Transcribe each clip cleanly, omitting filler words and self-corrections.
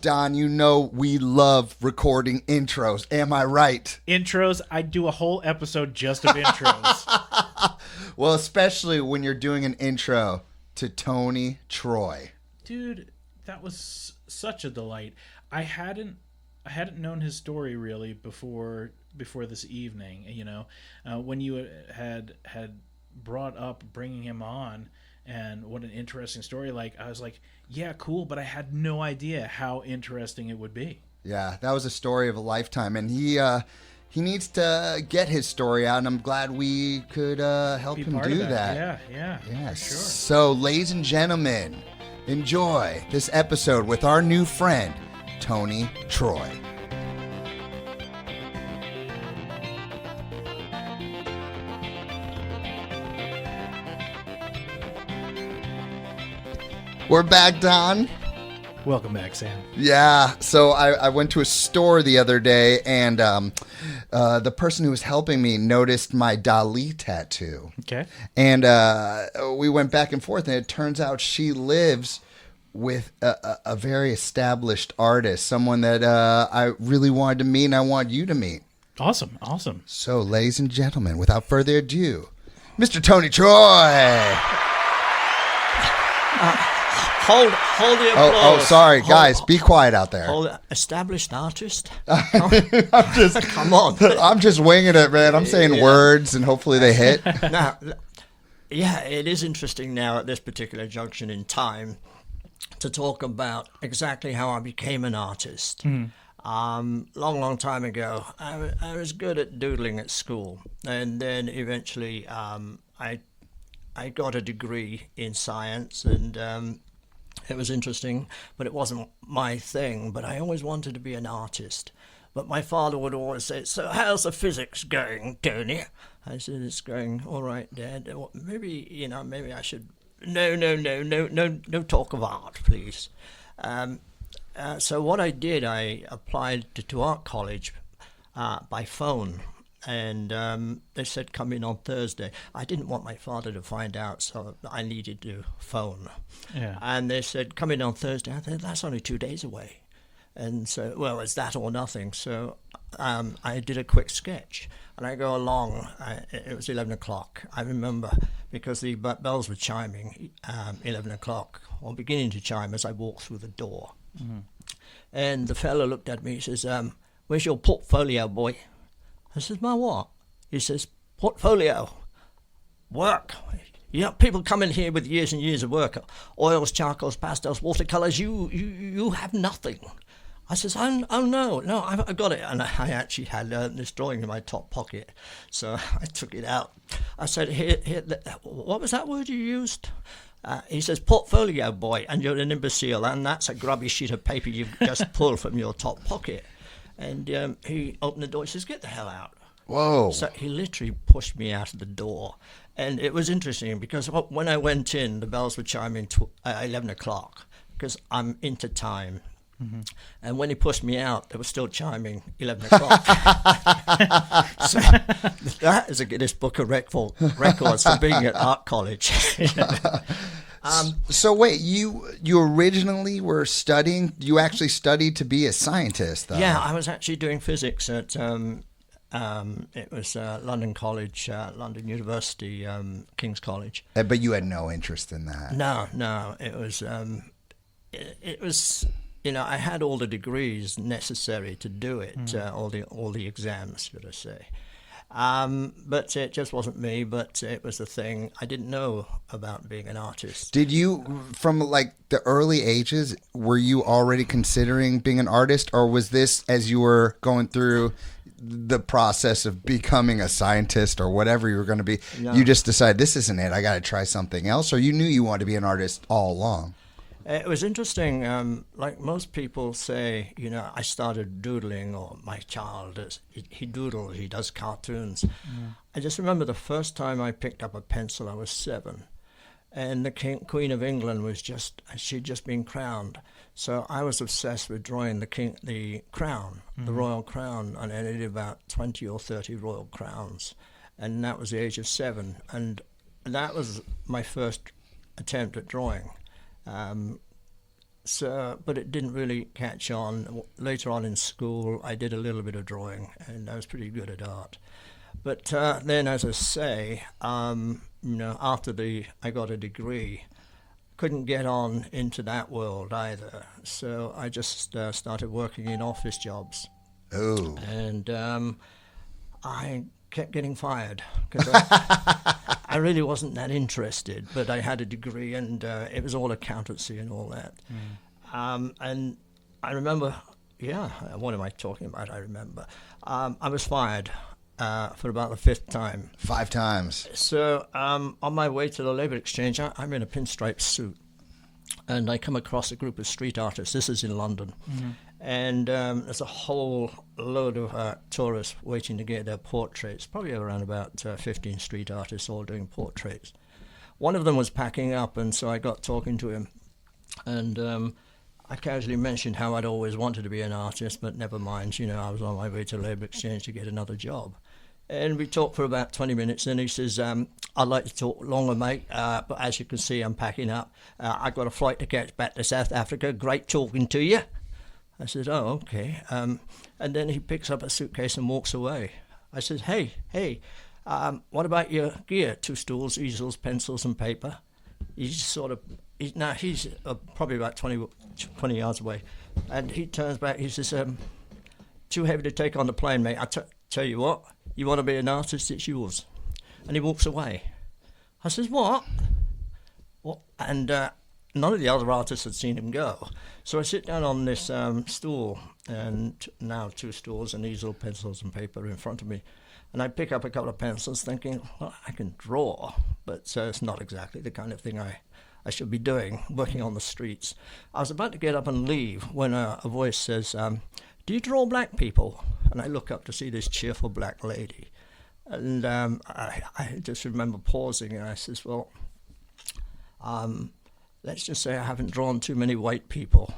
Don, you know we love recording intros. Am I right? Intros, I'd do a whole episode just of intros. Well, especially when you're doing an intro to Tony Troy. Dude, that was such a delight. I hadn't known his story really before this evening. You know, when you had brought up bringing him on, and what an interesting story. Like, I was like, yeah, cool, but I had no idea how interesting it would be. Yeah, that was a story of a lifetime, and he needs to get his story out, and I'm glad we could help him do that. Yeah, for sure. So, ladies and gentlemen, enjoy this episode with our new friend, Tony Troy. We're back, Don. Welcome back, Sam. Yeah, so I went to a store the other day, and the person who was helping me noticed my Dali tattoo. Okay. And we went back and forth, and it turns out she lives with a very established artist, someone that I really wanted to meet, and I want you to meet. Awesome. So, ladies and gentlemen, without further ado, Mr. Tony Troy. Hold the applause. Oh, sorry, guys, be quiet out there. Established artist? Come on. I'm just winging it, man. I'm saying words, and hopefully they hit. Now, yeah, it is interesting now at this particular junction in time to talk about exactly how I became an artist. Long time ago, I was good at doodling at school, and then eventually I got a degree in science, and it was interesting, but it wasn't my thing. But I always wanted to be an artist. But my father would always say, "So how's the physics going, Tony?" I said, "It's going all right, Dad. Maybe I should." No talk of art, please. So what I did, I applied to art college by phone. And they said, come in on Thursday. I didn't want my father to find out, so I needed to phone. Yeah. And they said, come in on Thursday. I said, that's only 2 days away. And so, well, it's that or nothing. So I did a quick sketch. And I go along. It was 11 o'clock. I remember because the bells were chiming 11 o'clock, or beginning to chime as I walked through the door. Mm-hmm. And the fellow looked at me. He says, where's your portfolio, boy? I said, my what? He says, portfolio. Work. You know, people come in here with years and years of work. Oils, charcoals, pastels, watercolors. You have nothing. I says, oh no, I got it. And I actually had this drawing in my top pocket. So I took it out. I said, here, what was that word you used? He says, portfolio, boy, and you're an imbecile, and that's a grubby sheet of paper you've just pulled from your top pocket. And he opened the door. He says, get the hell out. Whoa. So he literally pushed me out of the door. And it was interesting because when I went in, the bells were chiming 11 o'clock because I'm into time. Mm-hmm. And when he pushed me out, they were still chiming 11 o'clock. So that is a Guinness Book of Records for being at art college. So wait, you originally were studying? You actually studied to be a scientist, though? Yeah, I was actually doing physics at it was London College, London University, King's College. But you had no interest in that. No, it was. You know, I had all the degrees necessary to do it, all the exams, should I say. But it just wasn't me, but it was the thing. I didn't know about being an artist. Did you, from like the early ages, were you already considering being an artist, or was this as you were going through the process of becoming a scientist or whatever you were going to be, you just decided this isn't it, I got to try something else, or you knew you wanted to be an artist all along? It was interesting. Like most people say, you know, I started doodling, or my child, he doodles, he does cartoons. Yeah. I just remember the first time I picked up a pencil, I was 7. And the Queen of England she'd just been crowned. So I was obsessed with drawing the crown, the royal crown, and I did about 20 or 30 royal crowns. And that was the age of 7. And that was my first attempt at drawing. So, but it didn't really catch on. Later on in school, I did a little bit of drawing, and I was pretty good at art. But then, as I say, after I got a degree, couldn't get on into that world either. So I just started working in office jobs. Oh. And I kept getting fired because I really wasn't that interested, but I had a degree and it was all accountancy and all that. And I remember, what am I talking about? I remember. I was fired for about the 5th time. 5 times. So on my way to the Labour Exchange, I'm in a pinstripe suit, and I come across a group of street artists. This is in London. And there's a whole load of tourists waiting to get their portraits, probably around about 15 street artists all doing portraits. One of them was packing up, and so I got talking to him. And I casually mentioned how I'd always wanted to be an artist, but never mind, I was on my way to Labour Exchange to get another job. And we talked for about 20 minutes, and he says, I'd like to talk longer, mate, but as you can see, I'm packing up. I've got a flight to catch back to South Africa. Great talking to you. I said, oh, okay. And then he picks up a suitcase and walks away. I said, hey, what about your gear? 2 stools, easels, pencils, and paper. He's probably about 20 yards away. And he turns back, he says, too heavy to take on the plane, mate. Tell you what, you want to be an artist, it's yours. And he walks away. I says, what? And none of the other artists had seen him go. So I sit down on this stool, and now 2 stools, an easel, pencils, and paper in front of me. And I pick up a couple of pencils thinking, well, I can draw, but it's not exactly the kind of thing I should be doing, working on the streets. I was about to get up and leave when a voice says, do you draw black people? And I look up to see this cheerful black lady. And I just remember pausing, and I says, well, let's just say I haven't drawn too many white people.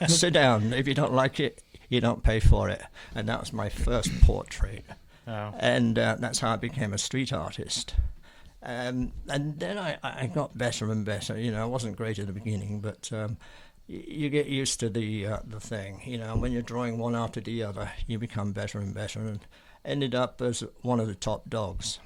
Sit down. If you don't like it, you don't pay for it. And that was my first portrait. Oh. And that's how I became a street artist. And then I got better and better. I wasn't great at the beginning, but you get used to the thing. When you're drawing one after the other, you become better and better, and ended up as one of the top dogs.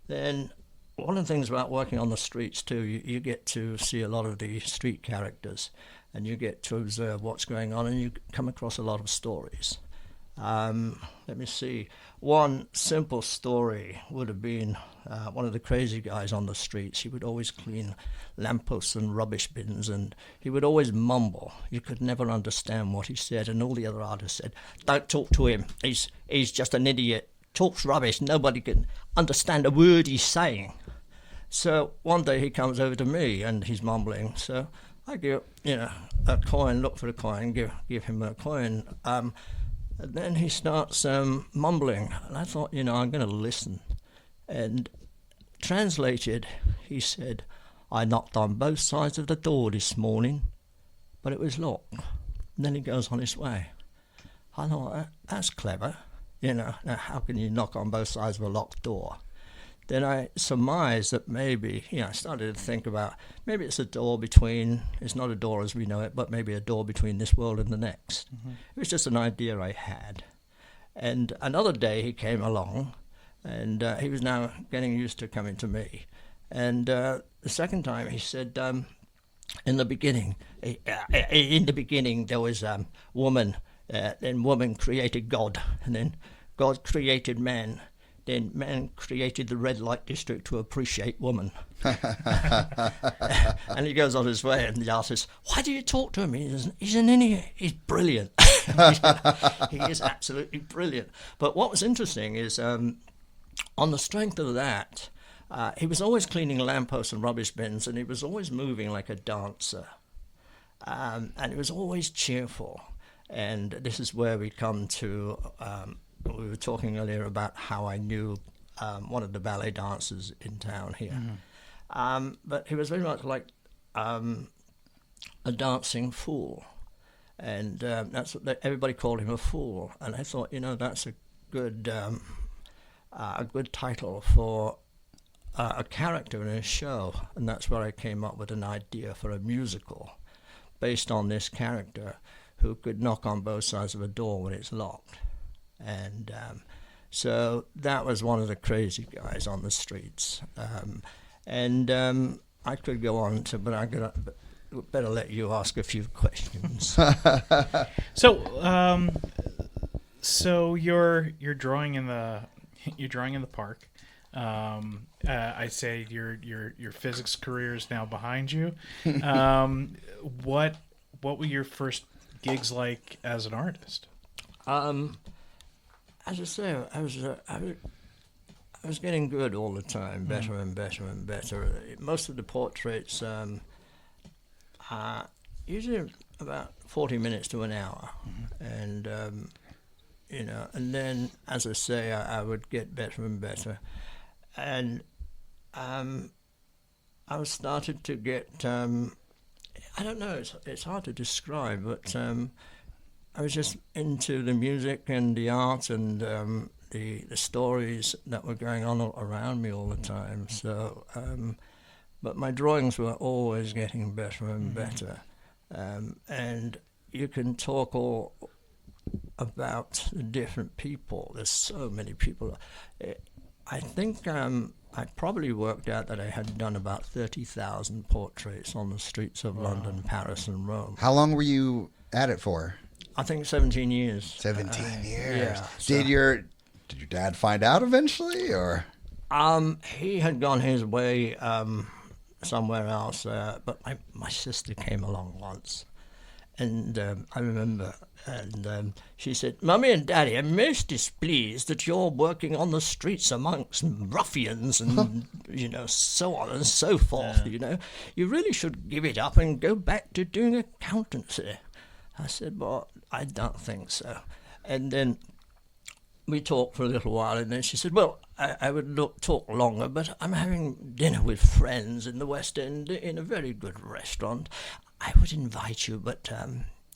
Then one of the things about working on the streets too, you get to see a lot of the street characters, and you get to observe what's going on, and you come across a lot of stories. Let me see. One simple story would have been one of the crazy guys on the streets. He would always clean lampposts and rubbish bins, and he would always mumble. You could never understand what he said, and all the other artists said, don't talk to him. He's just an idiot. Talks rubbish. Nobody can understand a word he's saying. So one day he comes over to me, and he's mumbling. So I give, a coin, look for a coin, give him a coin. And then he starts mumbling, and I thought, I'm going to listen. And translated, he said, I knocked on both sides of the door this morning, but it was locked. And then he goes on his way. I thought, that's clever. Now how can you knock on both sides of a locked door? Then I surmised that maybe, I started to think about, maybe it's a door between, it's not a door as we know it, but maybe a door between this world and the next. Mm-hmm. It was just an idea I had. And another day he came along, and he was now getting used to coming to me. And the second time he said, in the beginning there was woman, then woman created God, and then God created man. Then man created the red light district to appreciate woman. And he goes on his way, and the artist, why do you talk to him? He's an idiot. He's brilliant. He is absolutely brilliant. But what was interesting is, on the strength of that, he was always cleaning lampposts and rubbish bins, and he was always moving like a dancer. And he was always cheerful. And this is where we come to... we were talking earlier about how I knew one of the ballet dancers in town here. Mm-hmm. But he was very much like a dancing fool. And that's what everybody called him, a fool. And I thought, that's a good title for a character in a show, and that's where I came up with an idea for a musical based on this character who could knock on both sides of a door when it's locked. And so that was one of the crazy guys on the streets. I could go on to, but better let you ask a few questions. So you're drawing in the park. I say your physics career is now behind you. What were your first gigs like as an artist? As I say, I was getting good all the time, better and better and better. Most of the portraits usually about 40 minutes to an hour, and and then, as I say, I would get better and better, and I was started to get. I don't know. It's hard to describe, but I was just into the music and the art and the stories that were going on around me all the time. So, but my drawings were always getting better and better, and you can talk all about the different people. There's so many people. I think I probably worked out that I had done about 30,000 portraits on the streets of London, Paris, and Rome. How long were you at it for? I think 17 years. 17 years. Yeah. Did your dad find out eventually, or? He had gone his way somewhere else, but my sister came along once, and I remember, and she said, "Mummy and Daddy, I'm most displeased that you're working on the streets amongst ruffians and so on and so forth. Yeah. You really should give it up and go back to doing accountancy." I said, "Well, I don't think so." And then we talked for a little while, and then she said, "Well, I would talk longer, but I'm having dinner with friends in the West End in a very good restaurant. I would invite you, but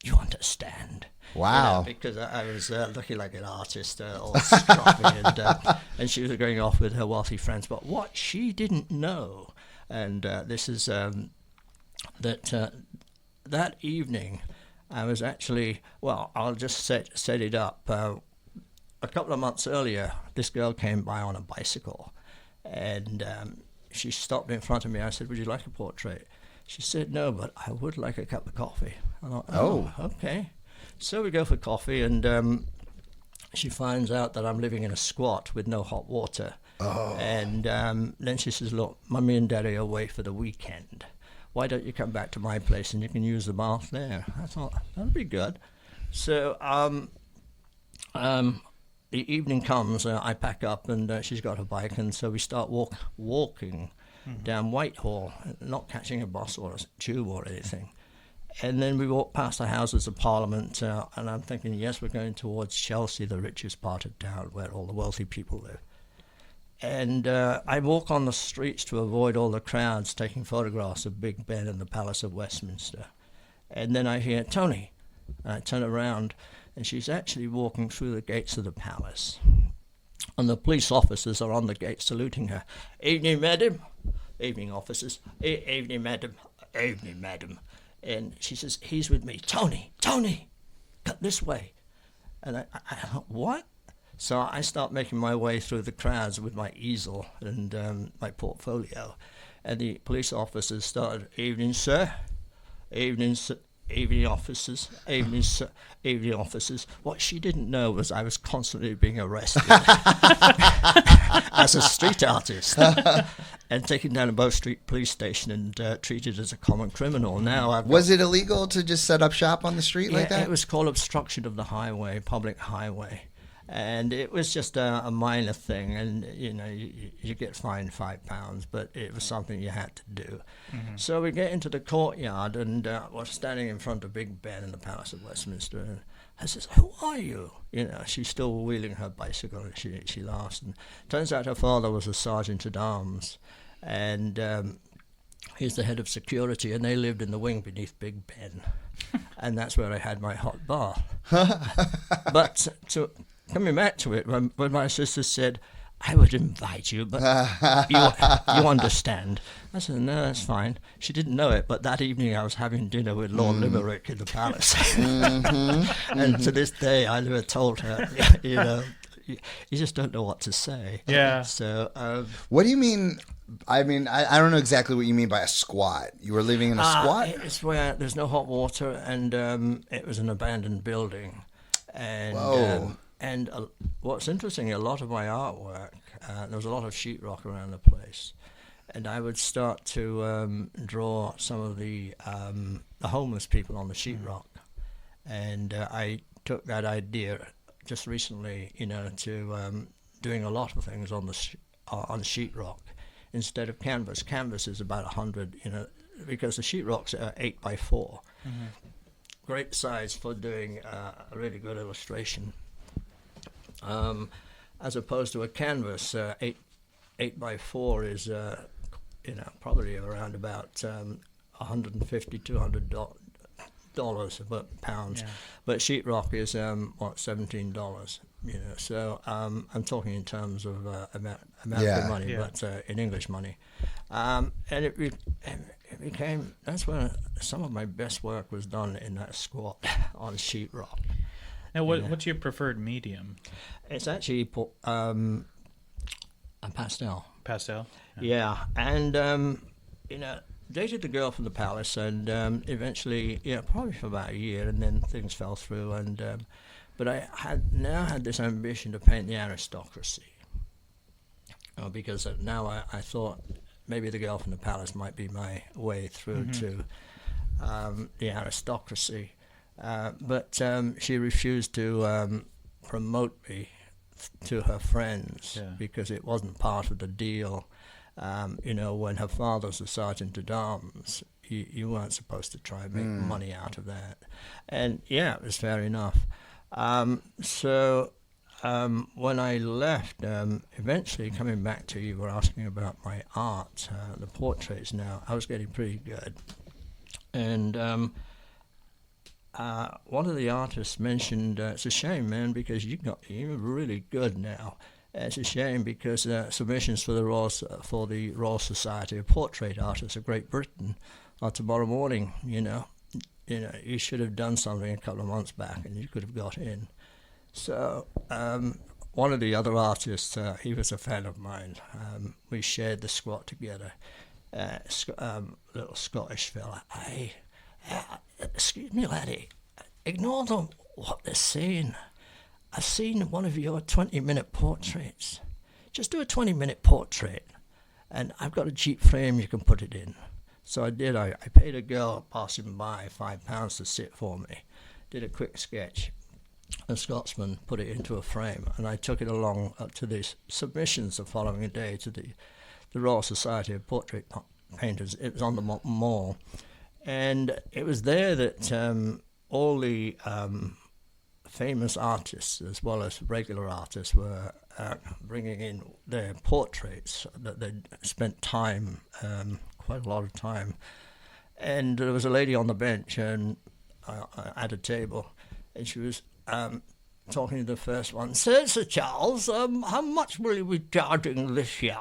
you understand." Wow. Because I was looking like an artist, all scruffy, and she was going off with her wealthy friends. But what she didn't know, and this is that evening, I was actually, well, I'll just set it up. A couple of months earlier, this girl came by on a bicycle, and she stopped in front of me. I said, "Would you like a portrait?" She said, "No, but I would like a cup of coffee." I thought, "Oh, okay." So we go for coffee, and she finds out that I'm living in a squat with no hot water. Oh. And then she says, "Look, Mummy and Daddy are away for the weekend. Why don't you come back to my place and you can use the bath there?" I thought, that'd be good. So the evening comes, I pack up, and she's got her bike, and so we start walking down Whitehall, not catching a bus or a tube or anything. And then we walk past the Houses of Parliament, and I'm thinking, yes, we're going towards Chelsea, the richest part of town where all the wealthy people live. And I walk on the streets to avoid all the crowds taking photographs of Big Ben and the Palace of Westminster. And then I hear, "Tony." And I turn around, and she's actually walking through the gates of the palace. And the police officers are on the gate saluting her. "Evening, madam." "Evening, officers." "Evening, madam." "Evening, madam." And she says, "He's with me." Tony, cut this way." And I thought, what? So I start making my way through the crowds with my easel and my portfolio. And the police officers started, "Evening, sir." "Evening, sir." "Evening, officers." "Evening, sir." "Evening, officers." What she didn't know was I was constantly being arrested as a street artist and taken down to Bow Street Police Station and treated as a common criminal. Now, Was it illegal to just set up shop on the street like that? It was called obstruction of the highway, public highway. And it was just a minor thing, and you get fined £5, but it was something you had to do. So we get into the courtyard, and we're standing in front of Big Ben in the Palace of Westminster. And I says, "Who are you?" She's still wheeling her bicycle, and she laughs. And turns out her father was a sergeant at arms, and he's the head of security, and they lived in the wing beneath Big Ben, and that's where I had my hot bath. But coming back to it, when my sister said, I would invite you, but you understand. I said, no, that's fine. She didn't know it, but that evening I was having dinner with Lord Limerick in the Palace. And to this day, I never told her, you know, you just don't know what to say. Yeah. So, What do you mean? I mean, I don't know exactly what you mean by a squat. You were living in a squat? It's where there's no hot water, and it was an abandoned building. And what's interesting, a lot of my artwork, there was a lot of sheetrock around the place, and I would start to draw some of the homeless people on the sheetrock, and I took that idea just recently, you know, to doing a lot of things on on sheetrock instead of canvas. Canvas is about 100, you know, because the sheetrocks are 8x4. Great size for doing a really good illustration. As opposed to a canvas, 8x4 is, you know, probably around about $150, $200 pounds. Yeah. But sheetrock is $17. You know, so I'm talking in terms of American money, but in English money, and it became, that's where some of my best work was done, in that squat on sheetrock. Now, what's your preferred medium? It's actually a pastel. Pastel? Yeah, and you know, dated the girl from the Palace, and eventually, yeah, probably for about a year, and then things fell through, and but I had this ambition to paint the aristocracy, because now I thought maybe the girl from the Palace might be my way through to the aristocracy. But she refused to promote me to her friends because it wasn't part of the deal. You know, when her father's a sergeant at arms, you weren't supposed to try and make money out of that. And yeah, it was fair enough. So when I left, eventually coming back to, you were asking about my art, the portraits now, I was getting pretty good. And one of the artists mentioned, it's a shame, man, because you're really good now. It's a shame because submissions for the Royal Society of Portrait Artists of Great Britain are tomorrow morning. You know, you should have done something a couple of months back, and you could have got in. So one of the other artists, he was a fan of mine. We shared the squat together. Little Scottish fella. Excuse me, laddie. Ignore them. What they're saying. I've seen one of your 20-minute portraits. Just do a 20-minute portrait, and I've got a cheap frame you can put it in. So I did. I paid a girl passing by £5 to sit for me. Did a quick sketch. A Scotsman put it into a frame, and I took it along to the submissions the following day to the Royal Society of Portrait Painters. It was on the Mall, and it was there that all the famous artists as well as regular artists were bringing in their portraits that they'd spent time, quite a lot of time. And there was a lady on the bench and at a table, and she was talking to the first one. Sir Charles, how much will you be charging this year?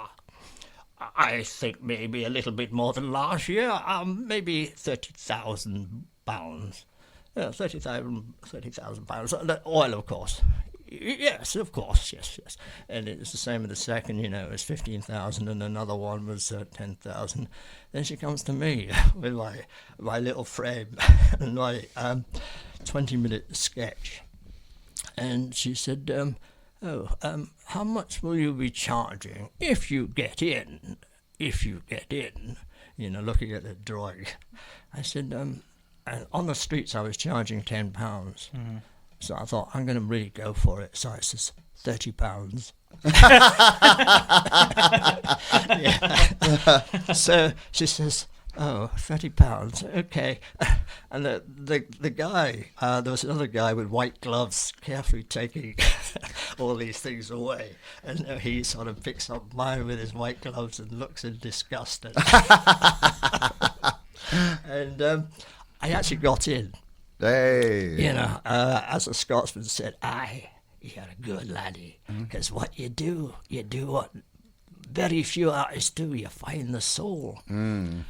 I think maybe a little bit more than last year, maybe £30,000. Yeah, £30,000. Oil, of course. Yes, of course, yes. And it was the same with the second, you know, it was 15,000, and another one was 10,000. Then she comes to me with my little frame and my 20-minute sketch. And she said, how much will you be charging if you get in? You know, looking at the drawing. I said, and on the streets I was charging £10. Mm-hmm. So I thought, I'm going to really go for it. So I says, £30. Yeah. So she says, oh, £30, okay. And the guy, there was another guy with white gloves carefully taking all these things away. And he sort of picks up mine with his white gloves and looks in disgust. And I actually got in. Hey. You know, as a Scotsman said, aye, you're a good laddie. Because what you do what very few artists do. You find the soul. And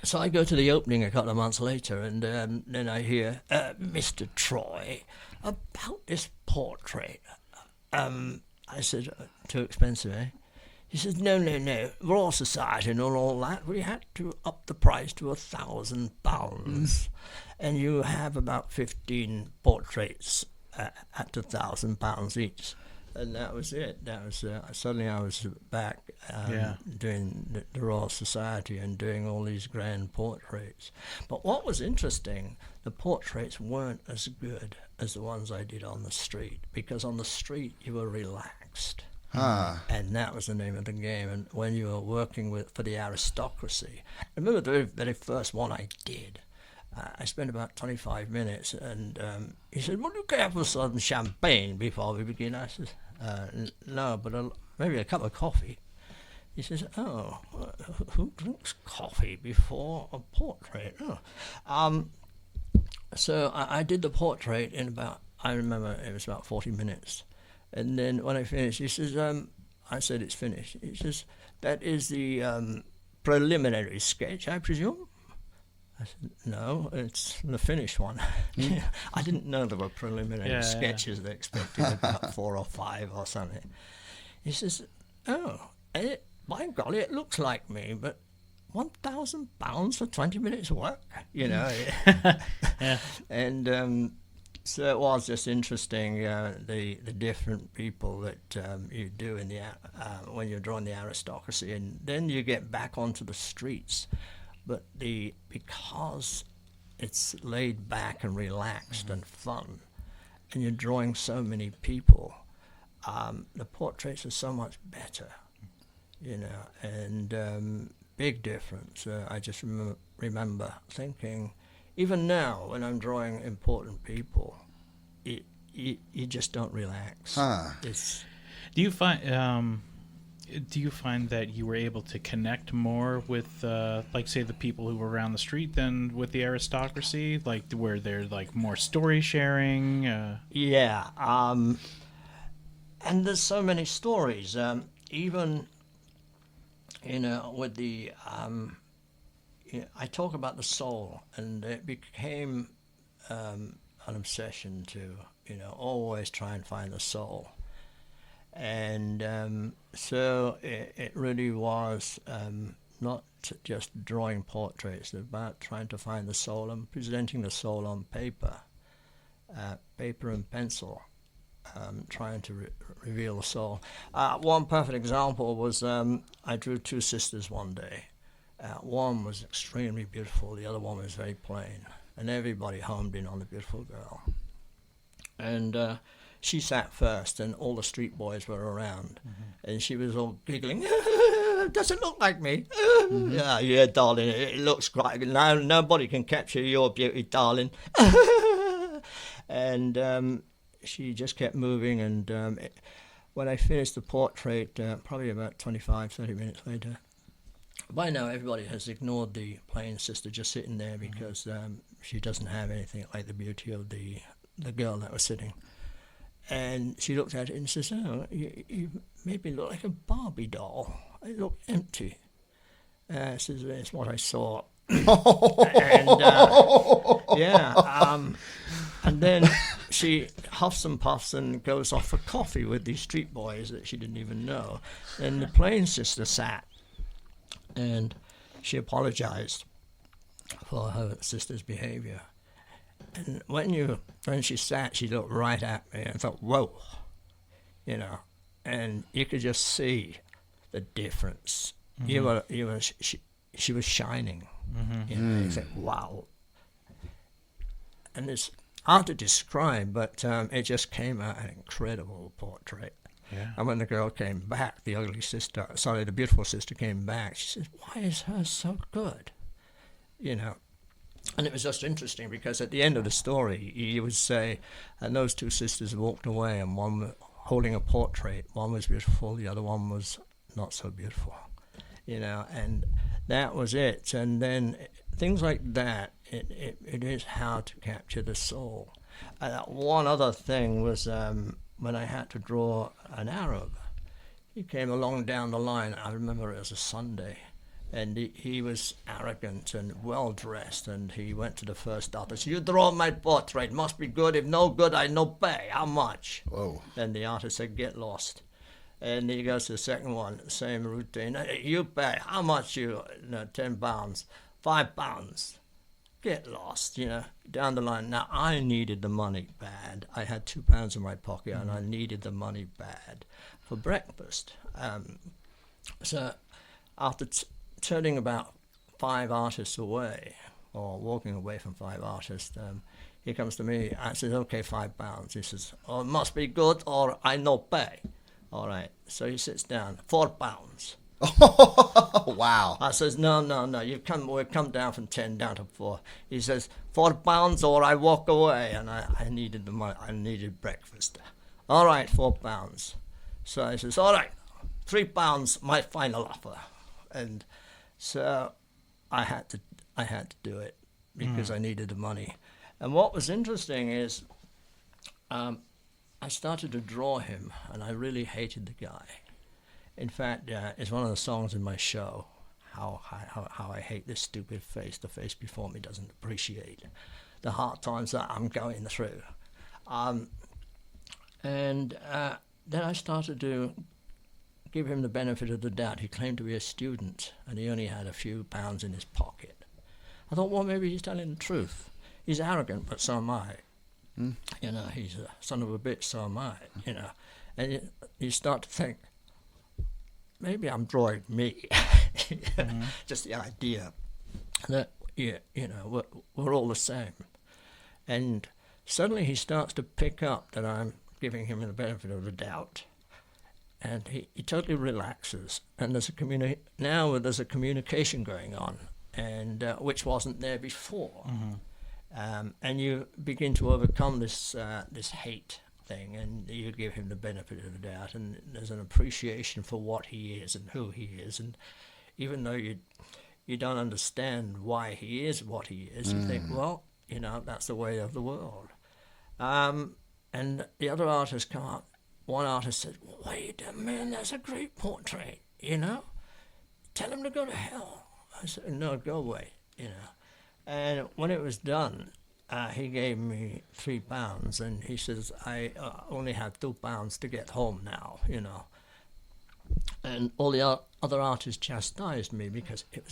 so I go to the opening a couple of months later, and then I hear, Mr. Troy, about this portrait. I said, too expensive, eh? He says, no, Royal Society and all that, we had to up the price to £1,000. And you have about 15 portraits at £1,000 each. And that was it. That was suddenly I was back doing the Royal Society and doing all these grand portraits. But what was interesting, the portraits weren't as good as the ones I did on the street, because on the street you were relaxed. And that was the name of the game. And when you were working for the aristocracy, I remember the very, very first one I did. I spent about 25 minutes, and he said, "Will you care for some champagne before we begin?" I said, "No, but maybe a cup of coffee." He says, "Oh, who drinks coffee before a portrait?" So I did the portrait in about, I remember it was about 40 minutes. And then when I finished, he says, I said, "It's finished." He says, "That is the preliminary sketch, I presume?" I said, "No, it's the finished one." I didn't know there were preliminary sketches. They expected about 4 or 5 or something. He says, "Oh, by golly, it looks like me, but £1,000 for 20 minutes work, you know." And so it was just interesting, the different people that you do in the when you're drawing the aristocracy, and then you get back onto the streets. But because it's laid back and relaxed and fun, and you're drawing so many people, the portraits are so much better, you know, and big difference. I just remember thinking, even now when I'm drawing important people, you just don't relax. Do you find that you were able to connect more with, like, say, the people who were around the street than with the aristocracy? Like, were there, like, more story sharing? Yeah. And there's so many stories. Even, you know, with the... I talk about the soul, and it became an obsession to, you know, always try and find the soul. And so it really was not just drawing portraits, about trying to find the soul and presenting the soul on paper and pencil, trying to reveal the soul. One perfect example was I drew 2 sisters one day. One was extremely beautiful, the other one was very plain, and everybody homed in on the beautiful girl. And she sat first, and all the street boys were around, and she was all giggling. "Does it look like me?" Yeah, darling, it looks great. Now nobody can capture your beauty, darling. And she just kept moving, and when I finished the portrait, probably about 25, 30 minutes later, by now everybody has ignored the plain sister just sitting there, because she doesn't have anything like the beauty of the girl that was sitting. And she looked at it and says, "Oh, you made me look like a Barbie doll. I look empty." Says, "It's what I saw." And and then she huffs and puffs and goes off for coffee with these street boys that she didn't even know. And the plain sister sat, and she apologized for her sister's behavior. And when she sat, she looked right at me, and I thought, whoa, you know, and you could just see the difference. She was shining. You know, you think, wow. And it's hard to describe, but it just came out an incredible portrait. Yeah. And when the girl came back, the beautiful sister came back, she said, "Why is hers so good?" You know. And it was just interesting, because at the end of the story, you would say, and those 2 sisters walked away, and one was holding a portrait. One was beautiful, the other one was not so beautiful, you know, and that was it. And then things like that, it is how to capture the soul. One other thing was when I had to draw an Arab. He came along down the line. I remember it was a Sunday, and he was arrogant and well dressed. And he went to the first artist. "You draw my portrait. Must be good. If no good, I no pay. How much?" Whoa. Then the artist said, "Get lost." And he goes to the second one, same routine. "You pay. How much you? No, £10, £5. Get lost, down the line." Now, I needed the money bad. I had £2 in my pocket, and I needed the money bad for breakfast. So after turning about 5 artists away, or walking away from 5 artists, he comes to me. I said, "Okay, £5. He says, "Oh, it must be good, or I no pay." All right. So he sits down. £4. Wow. I says, no, we've come down from 10 down to 4. He says, £4 or I walk away. And I needed the money. I needed breakfast. All right, £4. So I says, all right, £3, my final offer. And so I had to do it because I needed the money. And what was interesting is I started to draw him, and I really hated the guy. In fact, it's one of the songs in my show, how I hate this stupid face. The face before me doesn't appreciate the hard times that I'm going through. And then I started to give him the benefit of the doubt. He claimed to be a student, and he only had a few pounds in his pocket. I thought, well, maybe he's telling the truth. He's arrogant, but so am I. He's a son of a bitch, so am I, And you start to think, maybe I'm drawing me. Just the idea that, we're all the same. And suddenly he starts to pick up that I'm giving him the benefit of the doubt. And he totally relaxes. And there's a communication going on, and which wasn't there before. And you begin to overcome this hate thing, and you give him the benefit of the doubt, and there's an appreciation for what he is and who he is. And even though you don't understand why he is what he is, you think, well, that's the way of the world. And the other artists come up. One artist said, "Wait a minute, that's a great portrait, Tell him to go to hell." I said, "No, go away, And when it was done, he gave me £3, and he says, "I only have £2 to get home now, And all the other artists chastised me because it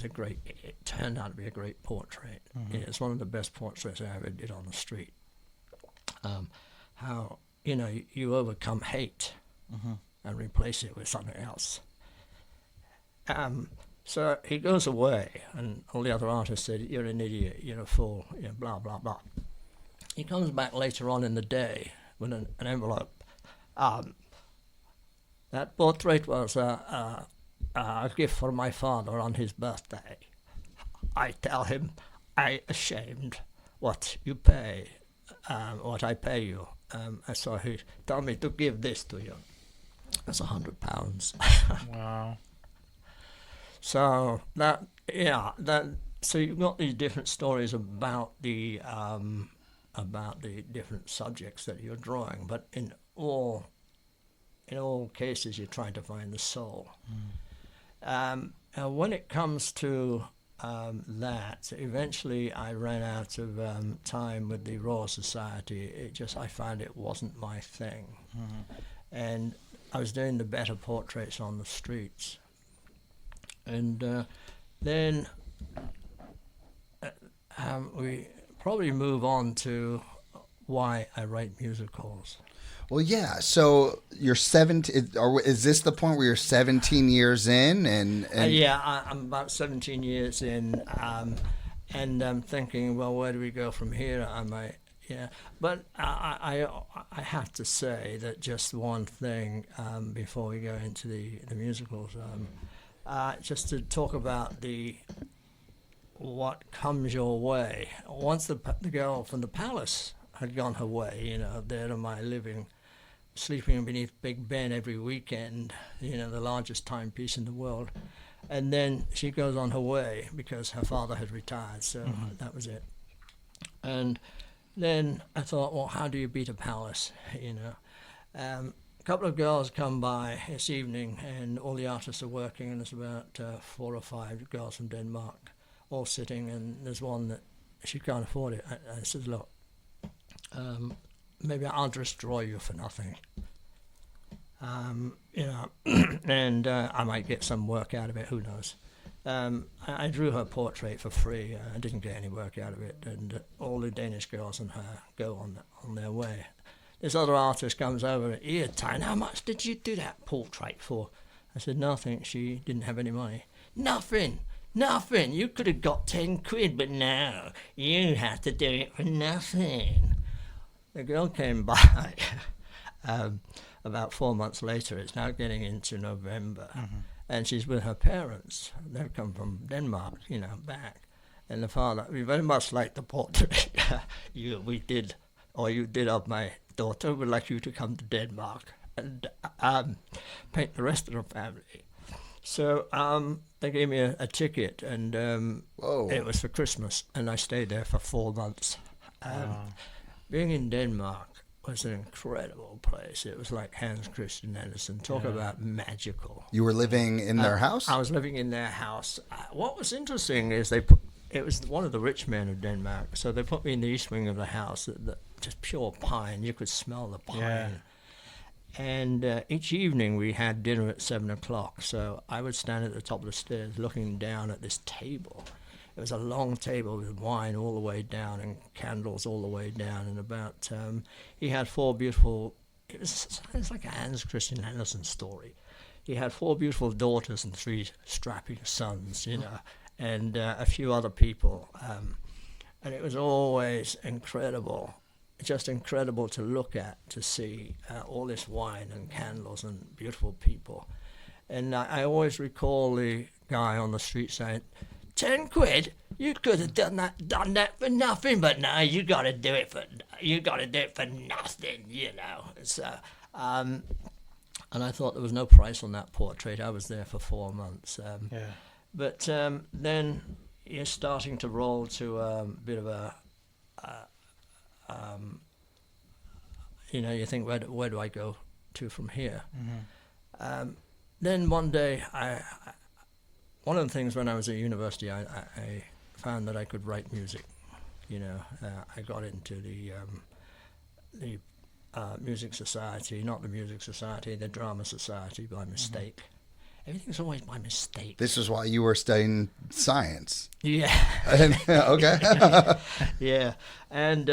turned out to be a great portrait. It's one of the best portraits I ever did on the street. How, you overcome hate and replace it with something else. So he goes away, and all the other artists said, "You're an idiot, you're a fool, blah, blah, blah." He comes back later on in the day with an envelope. That portrait was a gift for my father on his birthday. I tell him, "I ashamed what you pay, what I pay you." So he told me to give this to you. That's £100. Wow. So so you've got these different stories about the different subjects that you're drawing, but in all cases you're trying to find the soul. When it comes to that, eventually I ran out of time with the Royal Society. I found it wasn't my thing, and I was doing the better portraits on the streets. And then we probably move on to why I write musicals. Well, yeah. So you're 17. Or is this the point where you're 17 years in? And yeah, I'm about 17 years in, and I'm thinking, well, where do we go from here? But I have to say that just one thing before we go into the musicals. Just to talk about what comes your way. Once the girl from the Palace had gone her way, there to my living, sleeping beneath Big Ben every weekend, the largest timepiece in the world. And then she goes on her way because her father had retired, so that was it. And then I thought, well, how do you beat a palace, you know? A couple of girls come by this evening, and all the artists are working, and there's about 4 or 5 girls from Denmark all sitting, and there's one that she can't afford it. I said, look, maybe I'll destroy you for nothing. You know, and I might get some work out of it, who knows. I drew her portrait for free. I didn't get any work out of it, and all the Danish girls and her go on their way. This other artist comes over, here, Tyne, how much did you do that portrait for? I said, nothing. She didn't have any money. Nothing. You could have got 10 quid, but no, you have to do it for nothing. The girl came by about 4 months later. It's now getting into November. Mm-hmm. And she's with her parents. They've come from Denmark, you know, back. And the father, we very much like the portrait you did of my daughter. We'd like you to come to Denmark and paint the rest of the family. So they gave me a ticket, and it was for Christmas, and I stayed there for 4 months. Being in Denmark was an incredible place. It was like Hans Christian Andersen. Talk about magical. You were living in their house? I was living in their house. What was interesting is it was one of the rich men of Denmark, so they put me in the east wing of the house, just pure pine. You could smell the pine. Yeah. And each evening we had dinner at 7 o'clock, so I would stand at the top of the stairs looking down at this table. It was a long table with wine all the way down and candles all the way down, and about he had 4 beautiful. It was like a Hans Christian Andersen story. He had 4 beautiful daughters and 3 strapping sons, you know, and a few other people, and it was always incredible, just incredible to look at, to see all this wine and candles and beautiful people. And I always recall the guy on the street saying, 10 quid? You could have done that for nothing, but no, you got to do it for nothing, you know. So, and I thought there was no price on that portrait. I was there for 4 months. But then you're starting to roll to a bit of a, you know, you think, where do I go to from here? Mm-hmm. Then one day, one of the things when I was at university, I found that I could write music. You know, I got into the music society, not the music society, the drama society by mistake. Mm-hmm. Everything's always by mistake. This is why you were studying science. Yeah. Okay. Yeah, and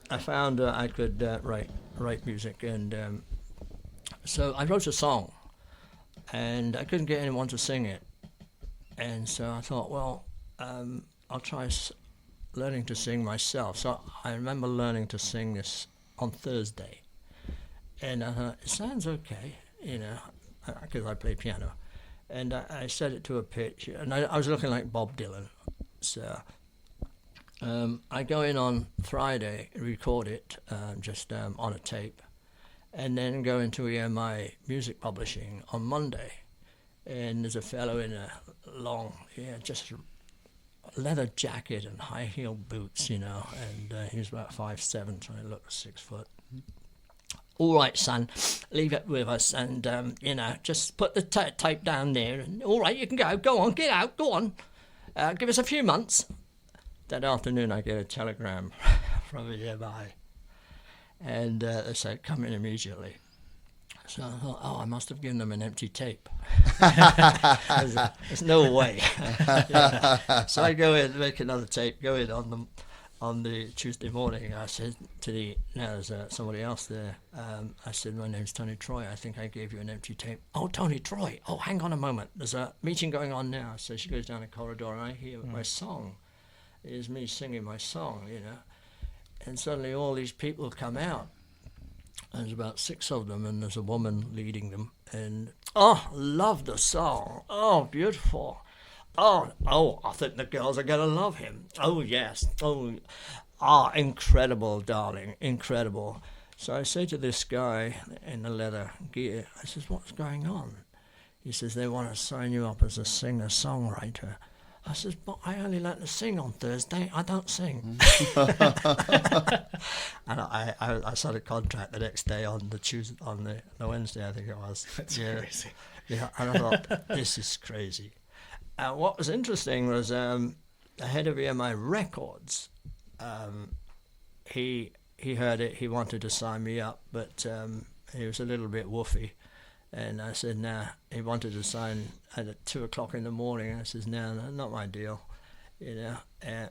I found I could write music, and so I wrote a song, and I couldn't get anyone to sing it. And so I thought, well, I'll try learning to sing myself. So I remember learning to sing this on Thursday. And I thought, it sounds okay, you know, because I play piano. And I set it to a pitch, and I was looking like Bob Dylan. So I go in on Friday, record it just on a tape, and then go into EMI Music Publishing on Monday. And there's a fellow in a long, just leather jacket and high-heeled boots, you know, and he was about 5'7", trying to look 6 foot. All right, son, leave it with us, and, you know, just put the tape down there, and all right, you can go on, get out, go on. Give us a few months. That afternoon, I get a telegram from EMI, and they said, come in immediately. So I thought, I must have given them an empty tape. There's no way. So I go in, make another tape, go in on the Tuesday morning. I said to there's somebody else there. I said, my name's Tony Troy. I think I gave you an empty tape. Oh, Tony Troy. Oh, hang on a moment. There's a meeting going on now. So she goes down the corridor, and I hear my song. It is me singing my song, you know. And suddenly all these people come out. There's about 6 of them, and there's a woman leading them. And, love the song. Oh, beautiful. Oh, I think the girls are going to love him. Oh, yes. Incredible, darling, incredible. So I say to this guy in the leather gear, I says, what's going on? He says, they want to sign you up as a singer-songwriter. I says, but I only learnt to sing on Thursday. I don't sing. And I signed a contract the next day on the Tuesday, on the Wednesday, I think it was. That's crazy. Yeah, and I thought, this is crazy. What was interesting was the head of EMI Records. He heard it. He wanted to sign me up, but he was a little bit woofy. And I said, nah. He wanted to sign at 2 o'clock in the morning. I said, no, not my deal. You know,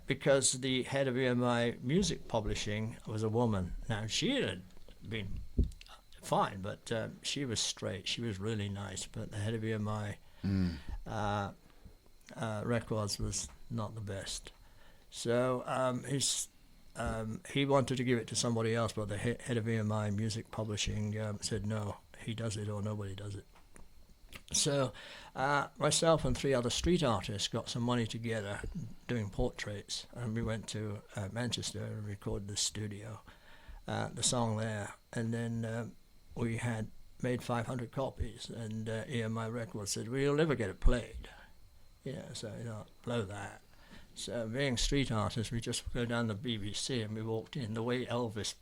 because the head of EMI Music Publishing was a woman. Now, she had been fine, but she was straight. She was really nice. But the head of EMI Records was not the best. So he wanted to give it to somebody else, but the head of EMI Music Publishing said no, he does it or nobody does it. So myself and 3 other street artists got some money together doing portraits, and we went to Manchester and recorded the studio, the song there, and then we had made 500 copies, and EMI Records said, well, you'll never get it played. So blow that. So being street artists, we just go down the BBC and we walked in the way Elvis,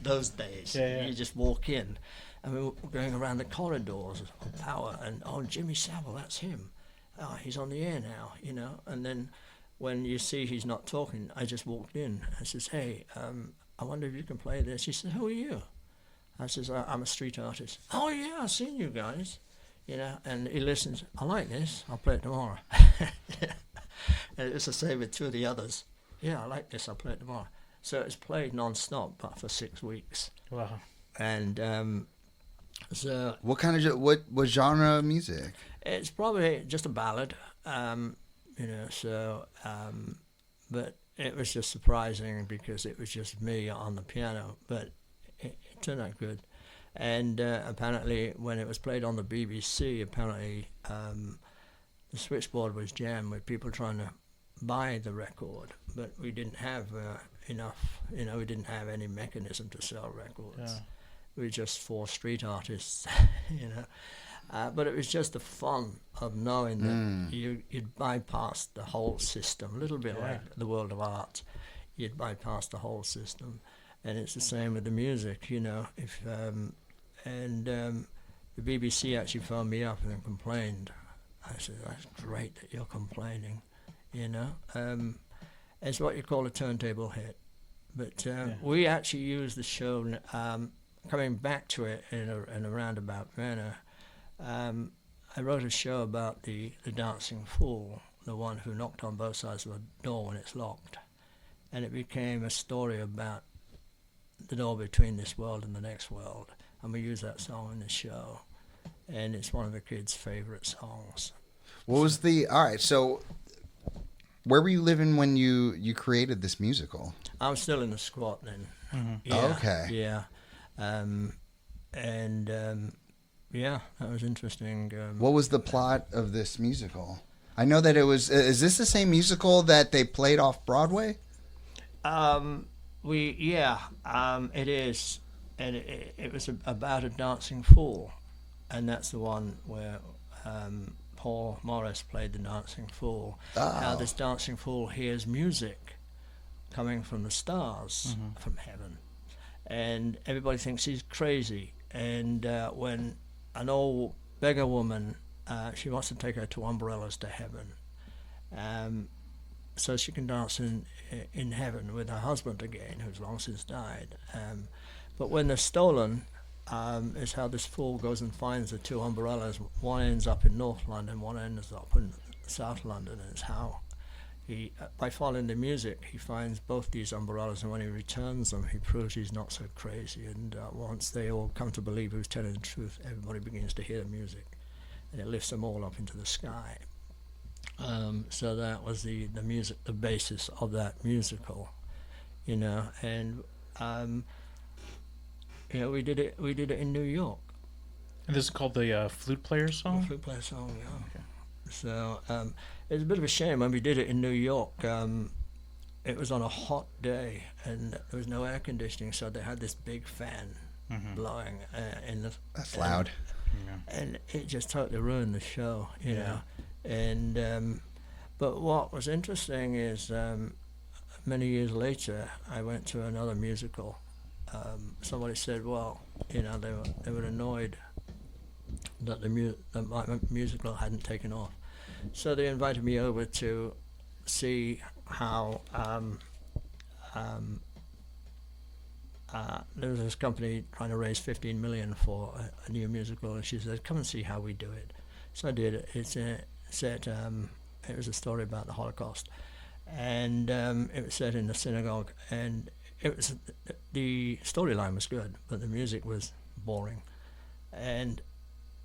those days. Yeah. You just walk in, and we were going around the corridors of Power, and Jimmy Savile, that's him. Oh, he's on the air now, And then when you see he's not talking, I just walked in. I says, hey, I wonder if you can play this. He said, who are you? I says, I'm a street artist. Oh yeah, I've seen you guys. And he listens. I like this. I'll play it tomorrow. And it's the same with 2 of the others. Yeah, I like this. I'll play it tomorrow. So it's played non-stop, but for 6 weeks. Wow. And so What kind of what genre of music? it's probably just a ballad, but it was just surprising because it was just me on the piano, but it turned out good. And apparently when it was played on the BBC, apparently the switchboard was jammed with people trying to buy the record, but we didn't have enough, we didn't have any mechanism to sell records. Yeah. We were just 4 street artists, but it was just the fun of knowing that you'd bypass the whole system, a little bit like the world of art. You'd bypass the whole system. And it's the same with the music, if the BBC actually phoned me up and complained. I said, that's great that you're complaining, It's what you call a turntable hit. But we actually used the show, coming back to it in a roundabout manner. I wrote a show about the dancing fool, the one who knocked on both sides of a door when it's locked. And it became a story about the door between this world and the next world. And we use that song in the show. And it's one of the kids' favorite songs. What was all right, so where were you living when you created this musical? I was still in the squat then. Mm-hmm. Yeah, okay. Yeah. That was interesting. What was the plot of this musical? I know that it was, is this the same musical that they played Off-Broadway? It is. And it was about a dancing fool. And that's the one where Paul Morris played the dancing fool. Oh. How this dancing fool hears music coming from the stars, from heaven. And everybody thinks he's crazy. And when an old beggar woman, she wants to take her 2 umbrellas to heaven, so she can dance in heaven with her husband again, who's long since died. But when they're stolen, is how this fool goes and finds the 2 umbrellas. One ends up in North London, one ends up in South London. And it's how he, by following the music, he finds both these umbrellas, and when he returns them, he proves he's not so crazy. And once they all come to believe who's telling the truth, everybody begins to hear the music, and it lifts them all up into the sky. So that was the music, the basis of that musical, and we did it in New York. And this is called the Flute Player song? The Flute Player song, yeah. Okay. So it was a bit of a shame when we did it in New York. It was on a hot day, and there was no air conditioning, so they had this big fan blowing in the... That's loud. And it just totally ruined the show, you know. And But what was interesting is many years later, I went to another musical. Somebody said, well, you know, they were annoyed that that my musical hadn't taken off. So they invited me over to see how there was this company trying to raise 15 million for a new musical, and she said, come and see how we do it. So I did it. It was a story about the Holocaust, and it was set in the synagogue, and the storyline was good, but the music was boring. And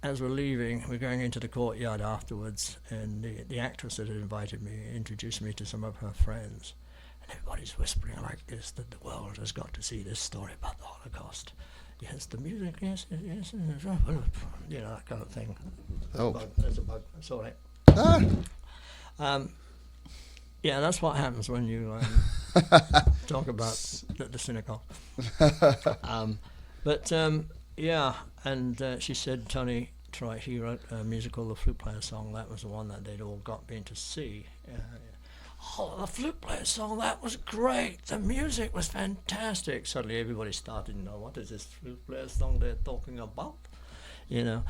as we're leaving, we're going into the courtyard afterwards, and the actress that had invited me introduced me to some of her friends. And everybody's whispering like this, that the world has got to see this story about the Holocaust. Yes, the music, yes, yes, you know, that kind of thing. Oh. There's a bug, sorry. Ah. Yeah, that's what happens when you talk about the synagogue. Yeah, and she said Tony Troy, he wrote a musical, The Flute Player Song. That was the one that they'd all been to see. Oh, the Flute Player Song, that was great. The music was fantastic. Suddenly everybody started to know, what is this Flute Player Song they're talking about? You know,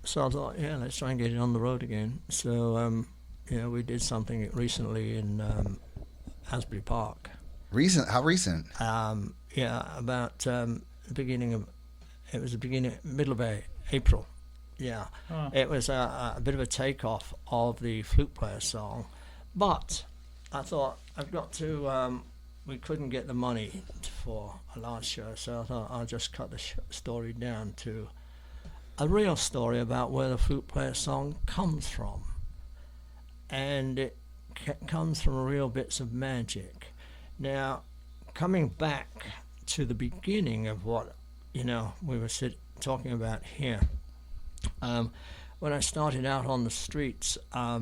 so I thought, yeah, let's try and get it on the road again. So, you know, we did something recently in Asbury Park. Recent? How recent? Yeah, about middle of April. Yeah, It was a bit of a takeoff of the Flute Player Song, but I thought I've got to. We couldn't get the money for a large show, so I thought I'll just cut the story down to a real story about where the Flute Player Song comes from, and it comes from real bits of magic. Now, coming back to the beginning of what we were talking about here. When I started out on the streets, there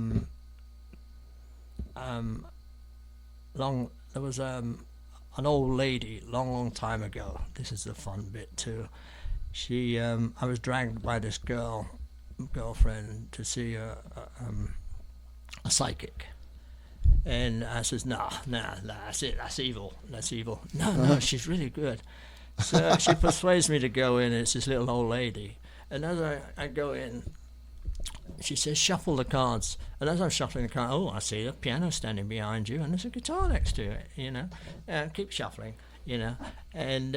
was an old lady long time ago. This is the fun bit too. I was dragged by this girlfriend to see a psychic, and I says, no, that's evil. No, she's really good. So she persuades me to go in, and it's this little old lady. And as I go in, she says, shuffle the cards. And as I'm shuffling the cards, I see a piano standing behind you, and there's a guitar next to it, keep shuffling, And,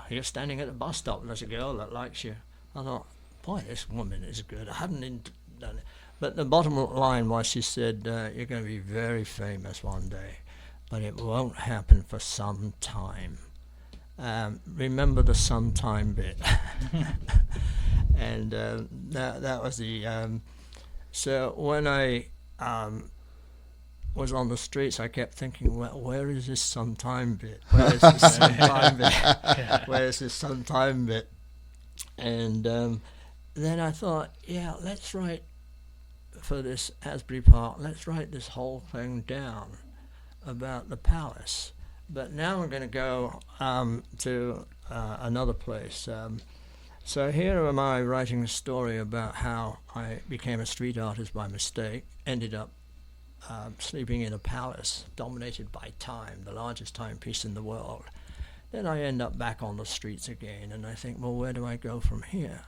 you're standing at the bus stop, and there's a girl that likes you. I thought, boy, this woman is good. I haven't done it. But the bottom line was, she said, you're going to be very famous one day, but it won't happen for some time. Remember the sometime bit. And that was the so when I was on the streets, I kept thinking, well, where is this sometime bit? Where is this sometime bit? Where is this sometime bit? And then I thought, yeah, let's write for this Asbury Park, let's write this whole thing down about the palace. But now I'm going to go to another place. So here am I writing a story about how I became a street artist by mistake, ended up sleeping in a palace dominated by time, the largest timepiece in the world. Then I end up back on the streets again, and I think, well, where do I go from here?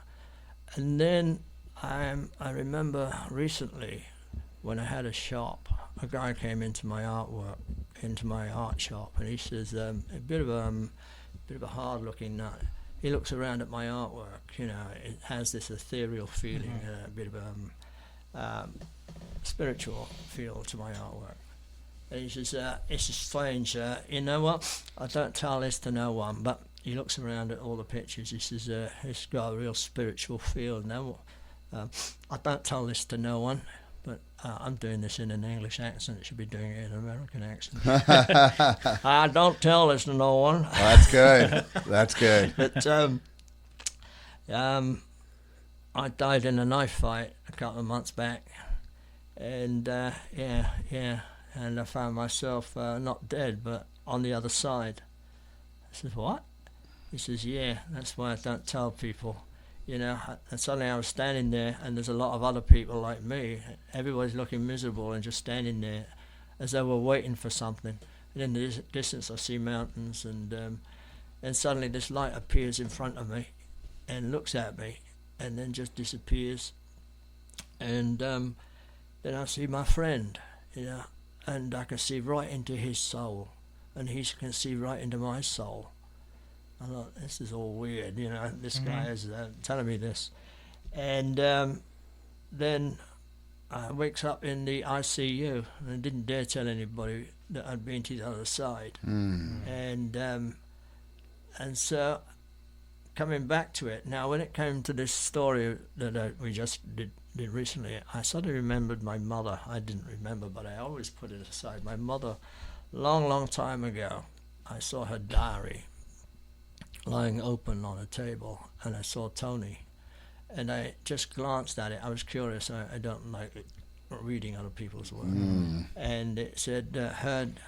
And then I remember recently when I had a shop, a guy came into my art shop, and he says, a bit of a hard-looking nut. He looks around at my artwork. It has this ethereal feeling, a bit of a spiritual feel to my artwork. And he says, "It's strange. You know what? I don't tell this to no one." But he looks around at all the pictures. He says, "It's got a real spiritual feel." Now, I don't tell this to no one. But I'm doing this in an English accent. Should be doing it in an American accent. I don't tell this to no one. Oh, that's good. That's good. But I died in a knife fight a couple of months back, and and I found myself not dead, but on the other side. I said, "What?" He says, "Yeah, that's why I don't tell people. you know. And suddenly I was standing there, and there's a lot of other people like me. Everybody's looking miserable and just standing there as though we're waiting for something. And in the distance I see mountains, and suddenly this light appears in front of me and looks at me and then just disappears. And then I see my friend, you know, and I can see right into his soul, and he can see right into my soul. I thought, this is all weird, you know, this guy is telling me this. And then I wakes up in the ICU, and I didn't dare tell anybody that I'd been to the other side. And so coming back to it, now when it came to this story that we just did recently, I suddenly remembered my mother. I didn't remember, but I always put it aside. My mother, long time ago, I saw her diary lying open on a table, and I saw Tony, and I just glanced at it. I was curious. I don't like reading other people's work. And it said, heard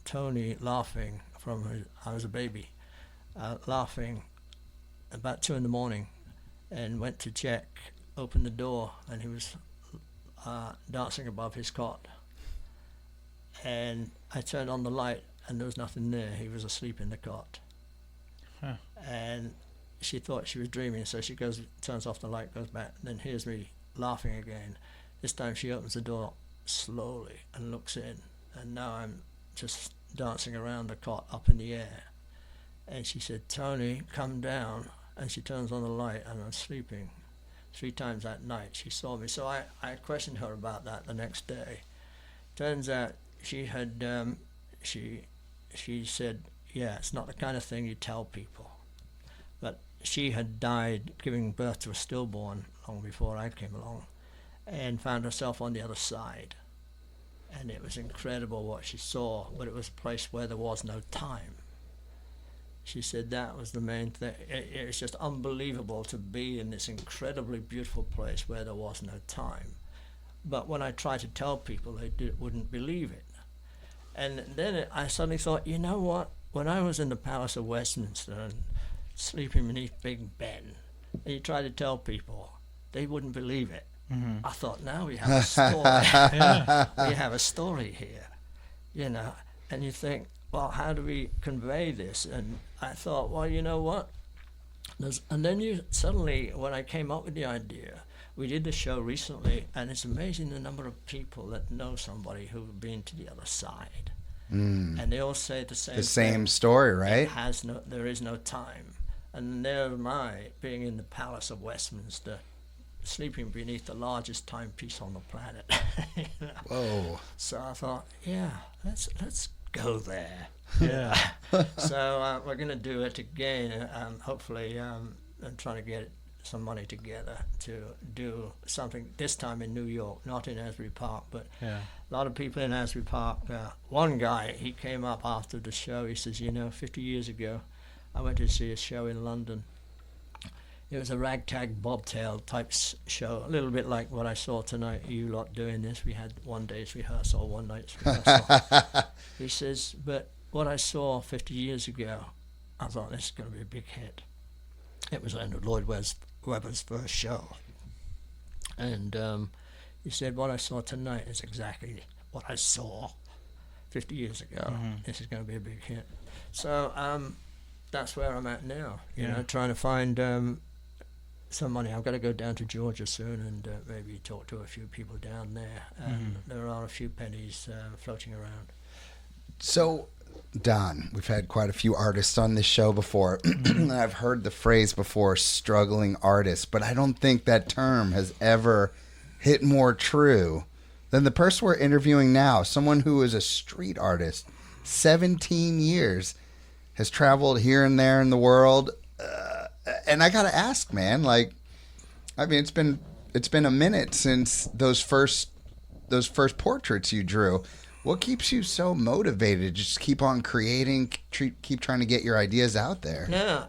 Tony laughing I was a baby, laughing about 2 a.m, and went to check, opened the door, and he was dancing above his cot. And I turned on the light, and there was nothing there. He was asleep in the cot. And she thought she was dreaming, so she turns off the light, goes back, and then hears me laughing again. This time she opens the door slowly and looks in, and now I'm just dancing around the cot up in the air. And she said, "Tony, come down." And she turns on the light, and I'm sleeping. 3 times that night she saw me. So I questioned her about that the next day. Turns out she had she said, yeah, it's not the kind of thing you tell people. But she had died giving birth to a stillborn long before I came along, and found herself on the other side. And it was incredible what she saw, but it was a place where there was no time. She said that was the main thing. It was just unbelievable to be in this incredibly beautiful place where there was no time. But when I tried to tell people, they wouldn't believe it. And then I suddenly thought, you know what? When I was in the Palace of Westminster and sleeping beneath Big Ben, and you try to tell people, they wouldn't believe it. I thought, now we have a story. We have a story here, you know. And you think, well, how do we convey this? And I thought, well, you know what? And then suddenly, when I came up with the idea, we did the show recently, and it's amazing the number of people that know somebody who've been to the other side. And they all say the same story, right? There is no time. And there am I, being in the Palace of Westminster, sleeping beneath the largest timepiece on the planet. You know? Whoa! So I thought, yeah, let's go there. Yeah. So we're going to do it again. Hopefully, I'm trying to get some money together to do something this time in New York, not in Asbury Park, but a lot of people in Asbury Park. One guy, he came up after the show. He says, 50 years ago, I went to see a show in London. It was a ragtag bobtail type show, a little bit like what I saw tonight, you lot doing this. We had one day's rehearsal, one night's rehearsal. He says, but what I saw 50 years ago, I thought, this is going to be a big hit. It was Leonard Lloyd Webber's first show. And he said, what I saw tonight is exactly what I saw 50 years ago. This is going to be a big hit. So that's where I'm at now, you know, trying to find some money. I've got to go down to Georgia soon and maybe talk to a few people down there. There are a few pennies floating around. So, Don, we've had quite a few artists on this show before. I've heard the phrase before, struggling artist, but I don't think that term has ever hit more true than the person we're interviewing now, someone who is a street artist, 17 years, has traveled here and there in the world. And I got to ask, man, it's been a minute since those first portraits you drew. What keeps you so motivated? Just keep on creating, keep trying to get your ideas out there. Yeah,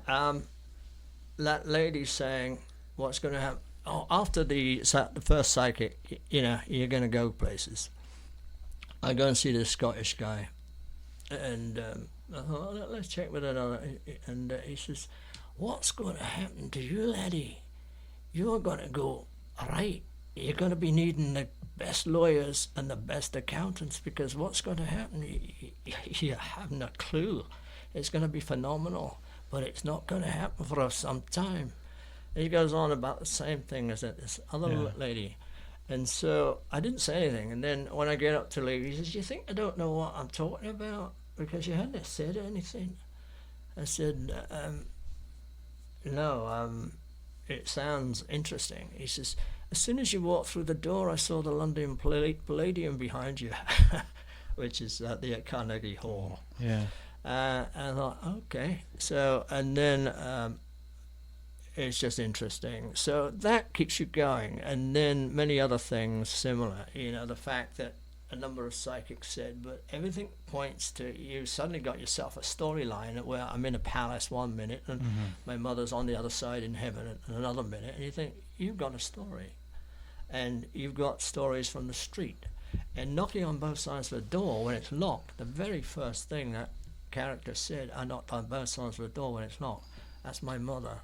that lady saying, what's going to happen? Oh, after the first psychic, you're going to go places. I go and see this Scottish guy, and I thought, let's check with another. And he says, what's going to happen to you, laddie? You're going to go right. You're going to be needing the best lawyers and the best accountants, because what's going to happen, you haven't a clue. It's going to be phenomenal, but it's not going to happen for some time. And he goes on about the same thing as this other lady. And so I didn't say anything. And then when I get up to leave, he says, you think I don't know what I'm talking about? Because you hadn't said anything. I said, no, it sounds interesting. He says, as soon as you walked through the door, I saw the London Palladium behind you, which is at the Carnegie Hall. Yeah. And I thought, okay. So, and then it's just interesting. So that keeps you going. And then many other things similar. You know, the fact that a number of psychics said, but everything points to you suddenly got yourself a storyline where I'm in a palace one minute and my mother's on the other side in heaven in another minute. And you think, you've got a story. And you've got stories from the street. And knocking on both sides of the door when it's locked, the very first thing that character said, I knocked on both sides of the door when it's locked. That's my mother.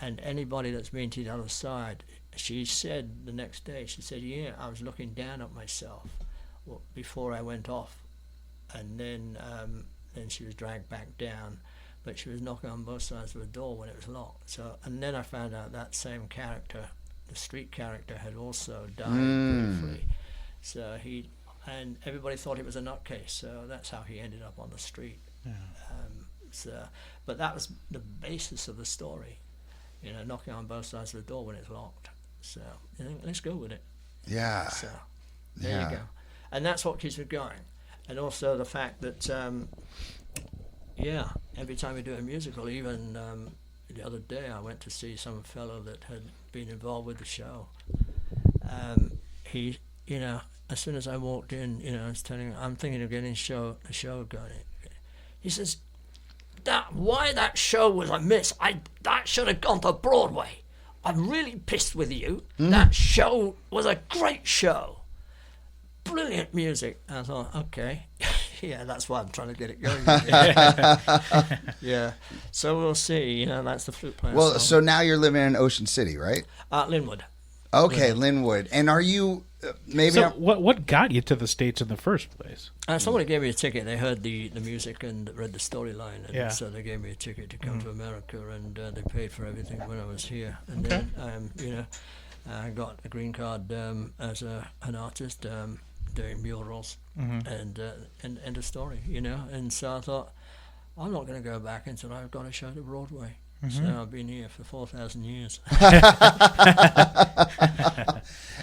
And anybody that's been to the other side, she said the next day, she said, yeah, I was looking down at myself before I went off. And then she was dragged back down. But she was knocking on both sides of the door when it was locked. So, and then I found out that same character, the street character, had also died briefly. So and everybody thought it was a nutcase. So that's how he ended up on the street. Yeah. But that was the basis of the story, you know, knocking on both sides of the door when it's locked. So I think, let's go with it. Yeah. So there you go. And that's what keeps me going. And also the fact that, every time we do a musical, even the other day I went to see some fellow that had been involved with the show. He, you know, as soon as I walked in, you know, I was telling him, I'm thinking of getting a show going. He says, why that show was a miss? That should have gone to Broadway. I'm really pissed with you. That show was a great show. Brilliant music. I thought, okay. Yeah, that's why I'm trying to get it going. Yeah. So we'll see. You know, that's the flute player. Well, song. so now you're living in Ocean City, right? Linwood. Okay, Linwood. And are you maybe? So what got you to the States in the first place? Somebody gave me a ticket. They heard the music and read the storyline, and Yeah. so they gave me a ticket to come to America, and they paid for everything when I was here. And then, you know, I got a green card as an artist doing murals, and end of story, you know. And so I thought, I'm not going to go back until I've got a show to Broadway. So I've been here for 4,000 years.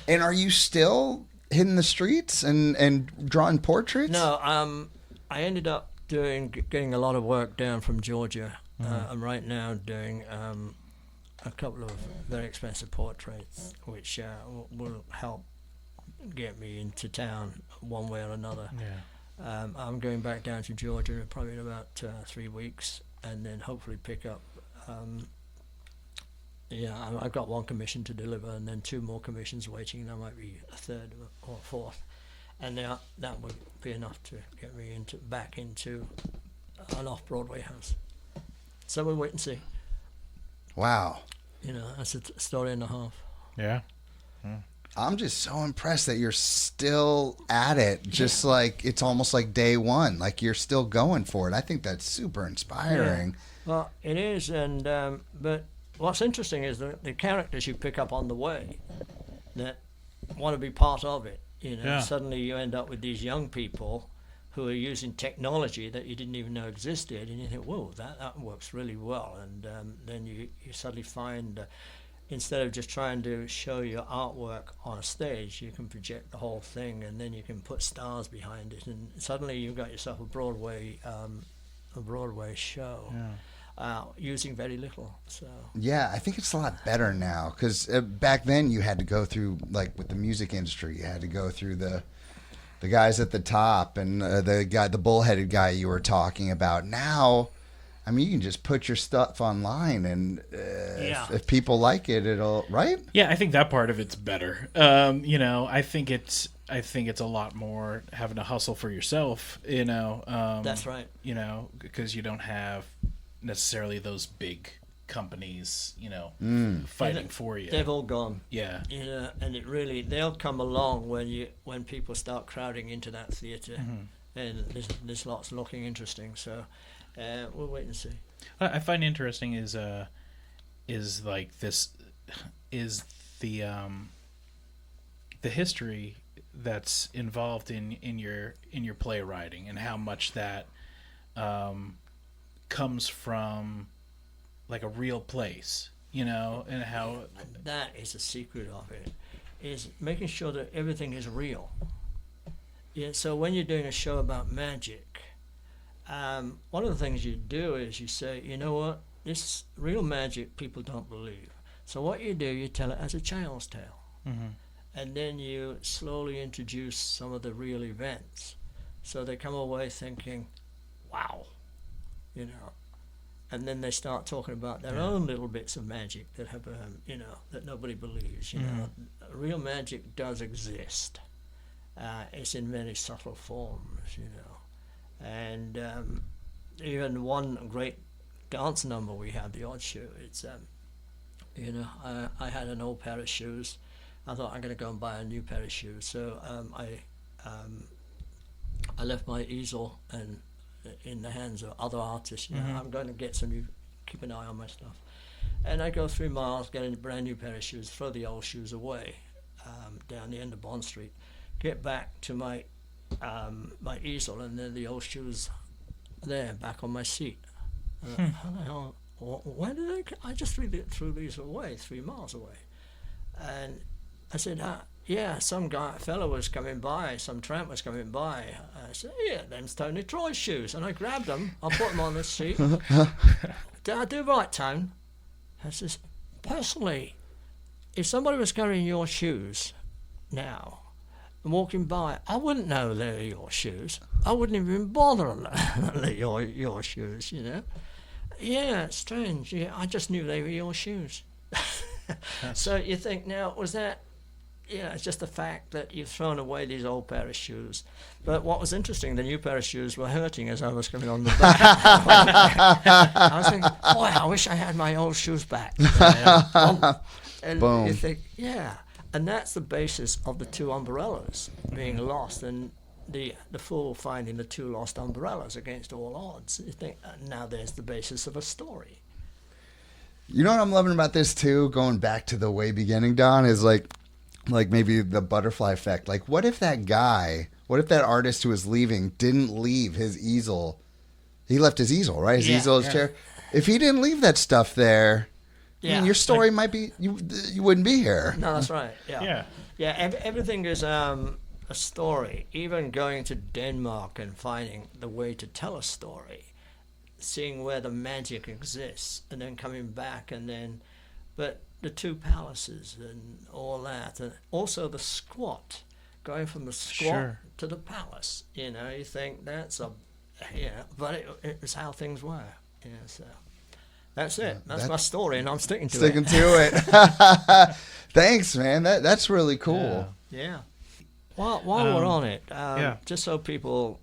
And are you still hitting the streets and drawing portraits? No, I ended up getting a lot of work down from Georgia. I'm right now doing a couple of very expensive portraits, which will help get me into town one way or another. Yeah. I'm going back down to Georgia probably in about 3 weeks, and then hopefully pick up. I've got one commission to deliver, and then 2 more commissions waiting. There might be a third or fourth, and that would be enough to get me back into an off-Broadway house. So we'll wait and see. Wow. You know, that's a story and a half. Yeah. I'm just so impressed that you're still at it, just like it's almost like day one, like you're still going for it. I think that's super inspiring. Yeah. Well, it is, and but what's interesting is the characters you pick up on the way that want to be part of it. You know, suddenly you end up with these young people who are using technology that you didn't even know existed, and you think, whoa, that works really well. And then you suddenly find, instead of just trying to show your artwork on a stage, you can project the whole thing, and then you can put stars behind it, and suddenly you've got yourself a Broadway show. Yeah. Using very little. So Yeah, I think it's a lot better now, because back then you had to go through, like with the music industry, you had to go through the guys at the top and the bullheaded guy you were talking about. Now, I mean, you can just put your stuff online, and if people like it, it'll, right? Yeah, I think that part of it's better. You know, I think it's a lot more having to hustle for yourself. You know, that's right. You know, because you don't have necessarily those big companies, fighting for you. They've all gone. Yeah. And they'll come along when people start crowding into that theatre, and there's lots looking interesting. So we'll wait and see. What I find interesting is like this is the history that's involved in your playwriting, and how much that comes from like a real place, and how that is the secret of it, is making sure that everything is real. Yeah. So when you're doing a show about magic, one of the things you do is you say, you know what, this real magic people don't believe. So what you do, you tell it as a child's tale. And then you slowly introduce some of the real events. So they come away thinking, wow, and then they start talking about their own little bits of magic that have, that nobody believes. Real magic does exist. It's in many subtle forms, and even one great dance number we had, the Odd Shoe. It's, I had an old pair of shoes. I thought I'm going to go and buy a new pair of shoes. So I left my easel and in the hands of other artists. I'm going to get some new, keep an eye on my stuff. And I go 3 miles, get a brand new pair of shoes, throw the old shoes away down the end of Bond Street, get back to my my easel, and then the old shoes there, back on my seat. How the hell, where did I just threw these away 3 miles away. And I said, yeah, some fellow was coming by, some tramp was coming by. I said, yeah, them's Tony Troy's shoes. And I grabbed them, I put them on the seat. Did I do right, Tone? I says, personally, if somebody was carrying your shoes now and walking by, I wouldn't know they were your shoes. I wouldn't even bother they're your shoes, Yeah, it's strange. Yeah, I just knew they were your shoes. So you think, now, was that, it's just the fact that you've thrown away these old pair of shoes. But what was interesting, the new pair of shoes were hurting as I was coming on the back. I was thinking, boy, I wish I had my old shoes back. And Boom. You think, yeah. And that's the basis of the 2 umbrellas being lost, and the fool finding the 2 lost umbrellas against all odds. You think, now there's the basis of a story. You know what I'm loving about this too, going back to the way beginning, Don, is like maybe the butterfly effect. Like, what if that artist who was leaving didn't leave his easel? He left his easel, right? His easel, his chair. If he didn't leave that stuff there, I mean, your story might be, you wouldn't be here. No, that's right. Yeah. Everything is a story. Even going to Denmark and finding the way to tell a story, seeing where the magic exists, and then coming back, but the 2 palaces and all that, and also the squat, going from the squat to the palace. You think that's but it was how things were. So that's it. That's my story, and I'm sticking to it. Thanks, man. That's really cool. Yeah. While we're on it, just so people,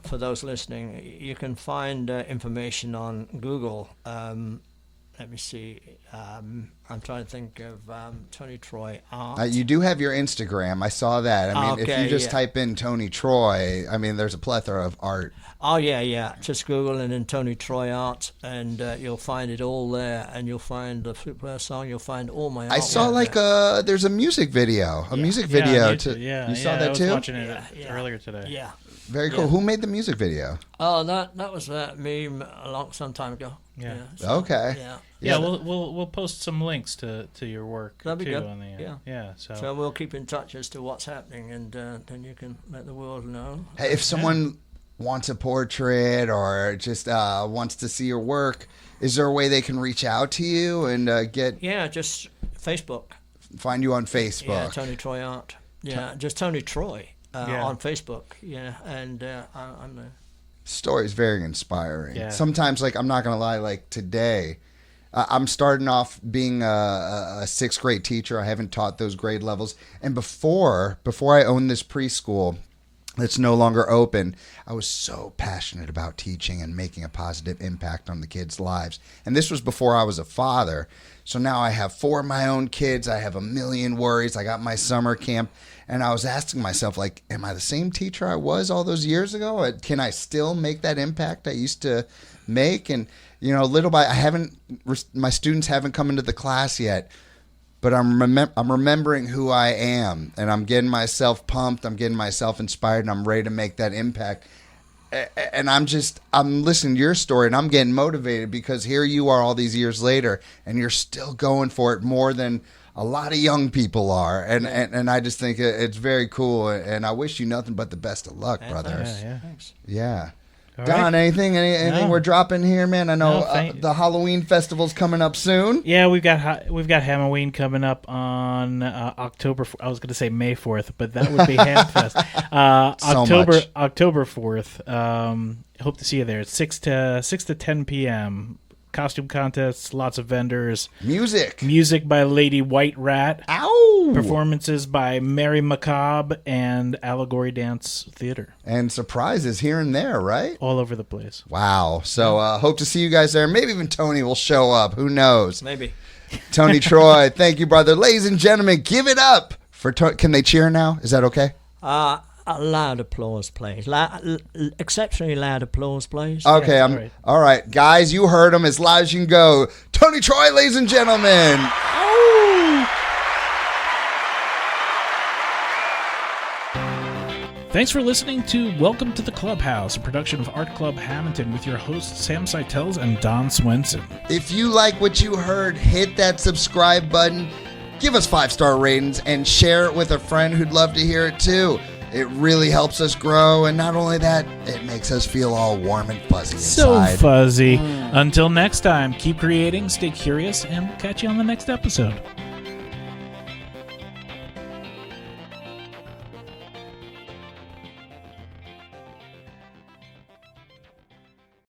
for those listening, you can find information on Google. Let me see. I'm trying to think of Tony Troy art. You do have your Instagram. I saw that. I mean, if you just type in Tony Troy, I mean, there's a plethora of art. Oh, yeah. Just Google and then Tony Troy art, and you'll find it all there. And you'll find the Flute Player song. You'll find all my art. I saw there's a music video. Music video. You saw that too? I was watching it earlier today. Yeah. Very cool. Who made the music video? Oh, that was me some time ago. Yeah. Okay. Yeah, we'll post some links to your work. That'd be too good. On the, So we'll keep in touch as to what's happening, and then you can let the world know. Hey, if someone wants a portrait or just wants to see your work, is there a way they can reach out to you and get? Yeah, just Facebook. Find you on Facebook. Yeah, Tony Troy art. Yeah, just Tony Troy on Facebook. Yeah, and I'm there. Story is very inspiring. Yeah. Sometimes, I'm not going to lie, today, I'm starting off being a 6th grade teacher. I haven't taught those grade levels. And before I owned this preschool, that's no longer open. I was so passionate about teaching and making a positive impact on the kids' lives. And this was before I was a father. So now I have 4 of my own kids. I have a million worries. I got my summer camp. And I was asking myself, like, am I the same teacher I was all those years ago? Can I still make that impact I used to make? And, you know, little by, my students haven't come into the class yet. But I'm remembering who I am, and I'm getting myself pumped, I'm getting myself inspired, and I'm ready to make that impact. And I'm listening to your story, and I'm getting motivated because here you are all these years later, and you're still going for it more than a lot of young people are. And I just think it's very cool, and I wish you nothing but the best of luck, brother. Yeah. Thanks. Yeah. All Don, right. anything No. we're dropping here, man? I know No, the Halloween festival's coming up soon. Yeah, we've got Halloween coming up on October. I was going to say May 4th, but that would be Hamfest. October 4th. Hope to see you there. It's 6 to 10 p.m. Costume contests, lots of vendors. Music by Lady White Rat. Ow! Performances by Mary Macabre and Allegory Dance Theater. And surprises here and there, right? All over the place. Wow. So hope to see you guys there. Maybe even Tony will show up. Who knows? Maybe. Tony Troy, thank you, brother. Ladies and gentlemen, give it up for Can they cheer now? Is that okay? A loud applause, please. Exceptionally loud applause, please. Okay, Yeah, all right. Guys, you heard him as loud as you can go. Tony Troy, ladies and gentlemen. Thanks for listening to Welcome to the Clubhouse, a production of Art Club Hamilton with your hosts Sam Seitels and Don Swenson. If you like what you heard, hit that subscribe button, give us 5-star ratings, and share it with a friend who'd love to hear it too. It really helps us grow, and not only that, it makes us feel all warm and fuzzy inside. So fuzzy. Until next time, keep creating, stay curious, and we'll catch you on the next episode.